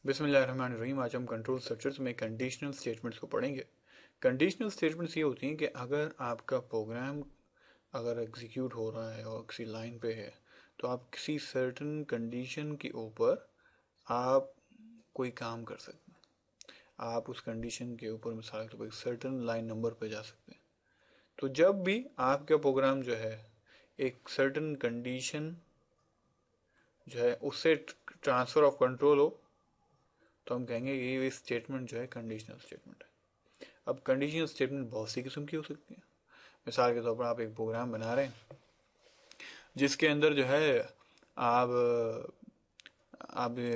बिस्मिल्लाहिर्रहमानिर्रहीम। आज हम कंट्रोल स्ट्रक्चर्स में कंडीशनल स्टेटमेंट्स को पढ़ेंगे। कंडीशनल स्टेटमेंट्स ये होती हैं कि अगर आपका प्रोग्राम अगर एग्जीक्यूट हो रहा है और किसी लाइन पे है तो आप किसी सर्टन कंडीशन के ऊपर आप कोई काम कर सकते हैं। आप उस कंडीशन के ऊपर मिसाल के तौर पर एक सर्टन लाइन नंबर पे जा सकते हैं। तो जब भी आपका प्रोग्राम जो है एक सर्टन कंडीशन जो है उससे ट्रांसफ़र ऑफ कंट्रोल हो तो हम कहेंगे ये स्टेटमेंट जो है कंडीशनल स्टेटमेंट है। अब कंडीशनल स्टेटमेंट बहुत सी किस्म की हो सकती है। मिसाल के तौर पर आप एक प्रोग्राम बना रहे हैं जिसके अंदर जो है आप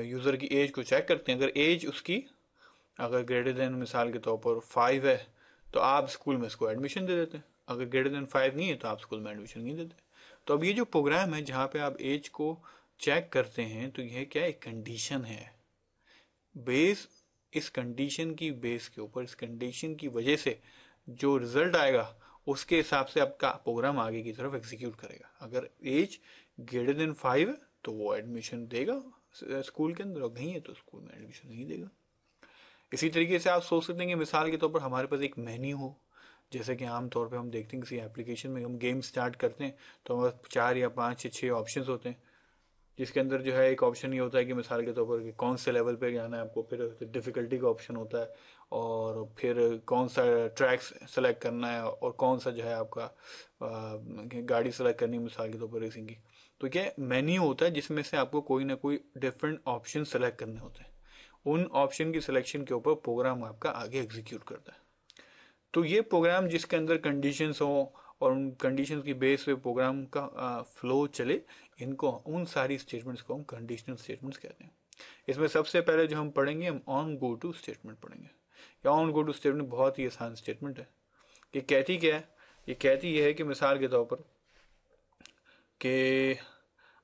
यूज़र की एज को चेक करते हैं। अगर एज उसकी अगर ग्रेटर देन मिसाल के तौर पर 5 है तो आप स्कूल में इसको एडमिशन दे देते हैं। अगर ग्रेटर देन 5 नहीं है तो आप स्कूल में एडमिशन नहीं देते। तो अब ये जो प्रोग्राम है जहाँ पे आप एज को चेक करते हैं तो यह क्या है, कंडीशन है। बेस इस कंडीशन की बेस के ऊपर इस कंडीशन की वजह से जो रिजल्ट आएगा उसके हिसाब से आपका प्रोग्राम आगे की तरफ एग्जीक्यूट करेगा। अगर एज ग्रेटर देन 5 है तो वो एडमिशन देगा स्कूल के अंदर, और नहीं है तो स्कूल में एडमिशन नहीं देगा। इसी तरीके से आप सोच सकते हैं कि मिसाल के तौर पर हमारे पास एक मेन्यू हो, जैसे कि आमतौर पर हम देखते हैं किसी एप्लीकेशन में हम गेम स्टार्ट करते हैं तो हमारे 4 या 5 या 6 ऑप्शन होते हैं, जिसके अंदर जो है एक ऑप्शन ये होता है कि मिसाल के तौर पर कि कौन से लेवल पे जाना है आपको, फिर डिफ़िकल्टी का ऑप्शन होता है, और फिर कौन सा ट्रैक सेलेक्ट करना है, और कौन सा जो है आपका गाड़ी सेलेक्ट करनी है मिसाल के तौर पर रेसिंग की। तो क्या मेन्यू होता है जिसमें से आपको कोई ना कोई डिफरेंट ऑप्शन सेलेक्ट करने होते हैं। उन ऑप्शन की सिलेक्शन के ऊपर प्रोग्राम आपका आगे एग्जीक्यूट करता है। तो ये प्रोग्राम जिसके अंदर कंडीशंस हो और उन कंडीशंस की बेस पे प्रोग्राम का फ्लो चले, इनको उन सारी स्टेटमेंट्स को हम कंडीशनल स्टेटमेंट्स कहते हैं। इसमें सबसे पहले जो हम पढ़ेंगे हम ऑन गो टू स्टेटमेंट पढ़ेंगे। या ऑन गो टू स्टेटमेंट बहुत ही आसान स्टेटमेंट है। ये कहती क्या है? ये कहती है कि मिसाल के तौर पर कि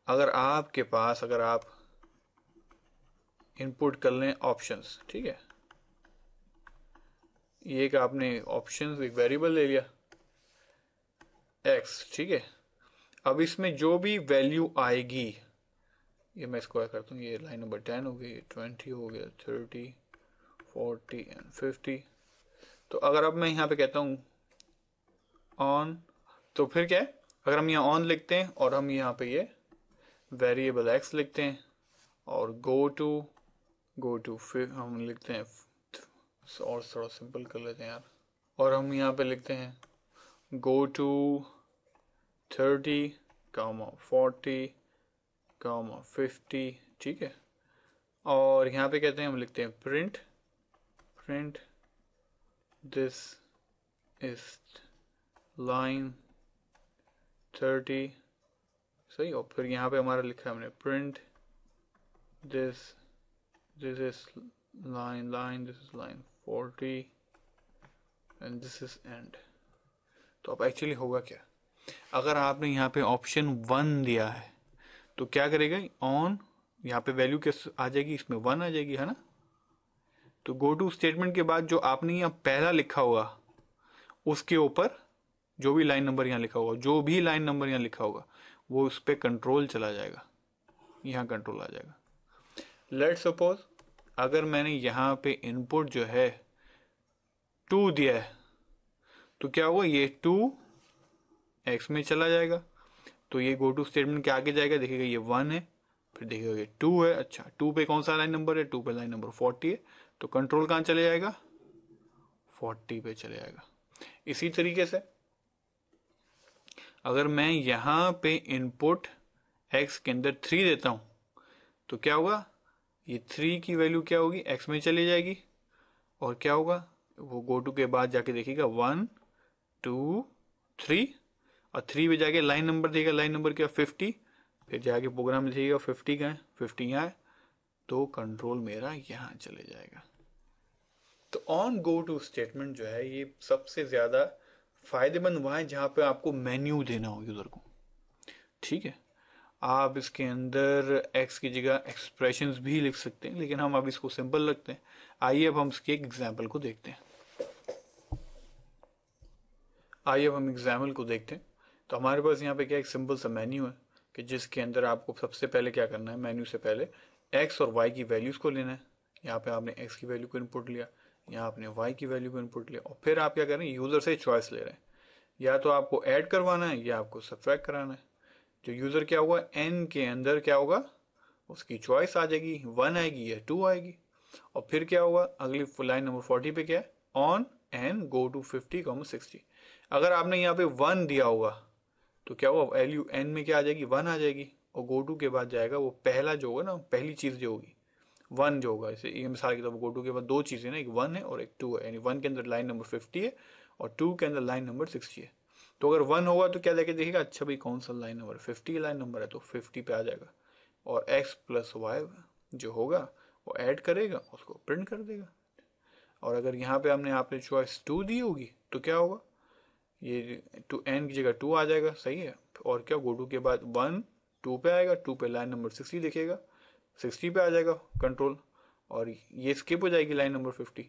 अगर आप इनपुट कर लें ऑप्शंस, ठीक है, ये एक आपने ऑप्शंस एक वेरिएबल ले लिया एक्स, ठीक है। अब इसमें जो भी वैल्यू आएगी, ये मैं इसको क्या करता हूँ, ये लाइन नंबर 10 हो गई, 20 हो गया, 30, 40 एंड 50। तो अगर अब मैं यहाँ पे कहता हूँ ऑन, तो फिर क्या है, अगर हम यहाँ ऑन लिखते हैं और हम यहाँ पे ये वेरिएबल एक्स लिखते हैं और गो टू फिर हम लिखते हैं, और थोड़ा सिंपल कर लेते हैं यार, और हम यहाँ पे लिखते हैं गो टू 30, 40, 50, ठीक है। और यहाँ पे कहते हैं, हम लिखते हैं प्रिंट दिस इज लाइन 30, सही। और फिर यहाँ पे हमारा लिखा है हमने print this is line this is line 40 and this is and. तो अब एक्चुअली होगा क्या, अगर आपने यहाँ पे ऑप्शन 1 दिया है तो क्या करेगा, ऑन यहाँ पे वैल्यू कैसे आ जाएगी, इसमें 1 आ जाएगी, है ना। तो गो टू स्टेटमेंट के बाद जो आपने यहाँ पहला लिखा होगा उसके ऊपर जो भी लाइन नंबर यहाँ लिखा होगा वो उस पर कंट्रोल चला जाएगा, यहाँ कंट्रोल आ जाएगा। लेट्स सपोज अगर मैंने यहाँ पे इनपुट जो है 2 दिया है तो क्या हुआ, ये 2 एक्स में चला जाएगा। तो ये गो टू स्टेटमेंट के आगे जाएगा, देखिएगा ये 1 है, फिर देखिएगा ये 2 है। अच्छा, 2 पे कौन सा लाइन नंबर है, 2 पे लाइन नंबर 40 है, तो कंट्रोल कहाँ चले जाएगा, 40 पे चले जाएगा। इसी तरीके से अगर मैं यहाँ पे इनपुट x के अंदर 3 देता हूं तो क्या होगा, ये 3 की वैल्यू क्या होगी, x में चली जाएगी, और क्या होगा, वो गो टू के बाद जाके देखिएगा 1 2 3, और 3 पे जाके लाइन नंबर देगा, लाइन नंबर क्या 50, फिर जाके प्रोग्राम में देखिएगा 50 का है, 50 यहाँ है, तो कंट्रोल मेरा यहाँ चले जाएगा। तो ऑन गो टू स्टेटमेंट जो है ये सबसे ज्यादा फायदेमंद वहां है जहां पे आपको मेन्यू देना हो यूजर को, ठीक है। आप इसके अंदर x की जगह एक्सप्रेशंस भी लिख सकते हैं, लेकिन हम अब इसको सिंपल रखते हैं। आइए अब हम इसके एक एग्जाम्पल को देखते हैं। तो हमारे पास यहाँ पे क्या एक सिंपल सा मेन्यू है कि जिसके अंदर आपको सबसे पहले क्या करना है, मेन्यू से पहले x और y की वैल्यूज को लेना है। यहाँ पे आपने x की वैल्यू को इनपुट लिया, यहाँ आपने y की वैल्यू को इनपुट लिया, और फिर आप क्या कर रहे हैं, यूजर से चॉइस ले रहे हैं, या तो आपको ऐड करवाना है या आपको सब्ट्रैक्ट कराना है। जो यूजर क्या होगा, n के अंदर क्या होगा, उसकी चॉइस आ जाएगी, 1 आएगी या 2 आएगी। और फिर क्या होगा, अगली लाइन नंबर 40 पे क्या है, ऑन एन गो टू 50, 60। अगर आपने यहाँ पे 1 दिया होगा तो क्या होगा, वैल्यू n में क्या आ जाएगी, 1 आ जाएगी, और गो टू के बाद जाएगा वो पहला जो होगा ना, पहली चीज जो होगी 1 जो होगा। जैसे ये मिसाल के तौर पर गो टू के बाद दो चीजें ना, एक 1 है और एक 2 है, यानी 1 के अंदर लाइन नंबर 50 है और 2 के अंदर लाइन नंबर 60 है। तो अगर 1 होगा तो क्या लेके देखेगा, अच्छा भाई कौन सा लाइन नंबर, 50 लाइन नंबर है तो 50 पे आ जाएगा, और x प्लस वाई जो होगा वो ऐड करेगा, उसको प्रिंट कर देगा। और अगर यहाँ पे हमने आपने चॉइस 2 दी होगी तो क्या होगा, ये टू n की जगह 2 आ जाएगा, सही है। और क्या, गो टू के बाद 1 2 पे आएगा, 2 पे लाइन नंबर 60 दिखेगा, 60 पे आ जाएगा कंट्रोल, और ये स्किप हो जाएगी लाइन नंबर 50,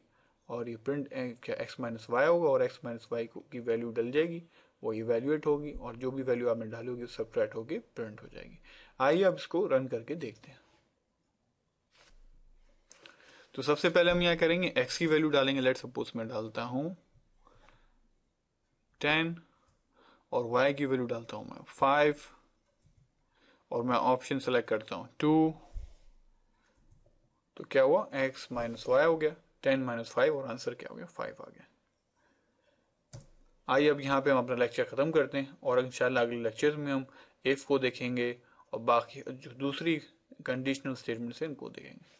और ये प्रिंट क्या x माइनस वाई होगा, और x माइनस वाई की वैल्यू डल जाएगी, वो इवेल्युएट होगी, और जो भी वैल्यू आपने डाली होगी सब्ट्रैक्ट होगी प्रिंट हो जाएगी। आइए अब इसको रन करके देखते हैं। तो सबसे पहले हम यहाँ करेंगे x की वैल्यू डालेंगे, लेट सपोज मैं डालता हूं 10, और y की वैल्यू डालता हूं मैं 5, और मैं ऑप्शन सेलेक्ट करता हूं 2। तो क्या हुआ, x माइनस वाई हो गया, 10 माइनस 5, और आंसर क्या हो गया, 5 आ गया। आइए अब यहाँ पे हम अपना लेक्चर खत्म करते हैं, और इंशाल्लाह अगले लेक्चर में हम इफ को देखेंगे और बाकी जो दूसरी कंडीशनल स्टेटमेंट से इनको देखेंगे।